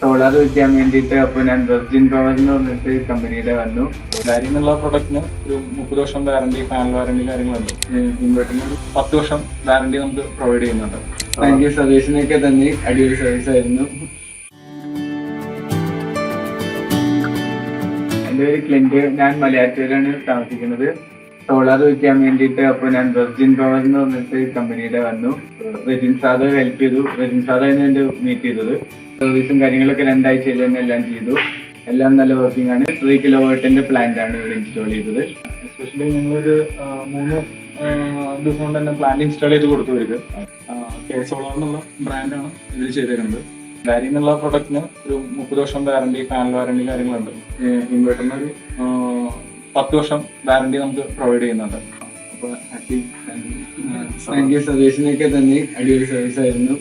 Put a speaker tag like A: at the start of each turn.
A: Solar വെക്കാൻ വേണ്ടിയിട്ട് അപ്പൊ ഞാൻ വെർജിൻ പവർ എന്ന് പറഞ്ഞിട്ട് കമ്പനിയുടെ വന്നു.
B: കാര്യങ്ങളുള്ള പ്രൊഡക്റ്റിന് ഒരു 30 വർഷം വാറണ്ടി, പാനൽ വാറണ്ടി കാര്യങ്ങളുണ്ട്. ഇൻവെർട്ടറിന് ഒരു 10 വർഷം വാറണ്ടി നമുക്ക് പ്രൊവൈഡ് ചെയ്യുന്നുണ്ട്.
A: Thank you. സർവീസിനൊക്കെ തന്നെ അടിപൊളി സർവീസ് ആയിരുന്നു. എൻ്റെ ഒരു ക്ലിന്റ്, ഞാൻ മലയാറ്റൂരാണ് താമസിക്കുന്നത്. സോളാർ വെക്കാൻ വേണ്ടിയിട്ട് അപ്പൊ ഞാൻ വെർജിൻ പവർ എന്ന് പറഞ്ഞിട്ട് കമ്പനിയുടെ വന്നു. റെജിൻ സാദ് ഹെൽപ്പ് ചെയ്തു. റെജിൻ സാദായിരുന്നു എൻ്റെ മീറ്റ് ചെയ്തത്. സർവീസും കാര്യങ്ങളൊക്കെ 2 ആഴ്ചയിൽ തന്നെ എല്ലാം ചെയ്തു. എല്ലാം നല്ല വർക്കിംഗ് ആണ്. 3 കിലോവാട്ടിന്റെ പ്ലാന്റ് ആണ് ഇവിടെ ഇൻസ്റ്റാൾ ചെയ്തത്.
B: എസ്പെഷ്യലി ഞങ്ങളൊരു 3 ദിവസം കൊണ്ട് തന്നെ പ്ലാന്റ് ഇൻസ്റ്റാൾ ചെയ്ത് കൊടുത്തു ഇവർക്ക്. കെ സോളാർ എന്നുള്ള ബ്രാൻഡാണ് ഇവർ ചെയ്തേക്കുന്നത്. കാര്യങ്ങളുള്ള പ്രൊഡക്റ്റിന് ഒരു 30 വർഷം വാറണ്ടി, പാനൽ വാറണ്ടി കാര്യങ്ങളുണ്ട്. ഇൻവെർട്ടറിന് ഒരു 10 വർഷം വാറണ്ടി നമുക്ക് പ്രൊവൈഡ് ചെയ്യുന്നുണ്ട്. അപ്പോൾ ഹാപ്പി.
A: Thank you. സർവീസിനൊക്കെ തന്നെ അടിപൊളി സർവീസ് ആയിരുന്നു.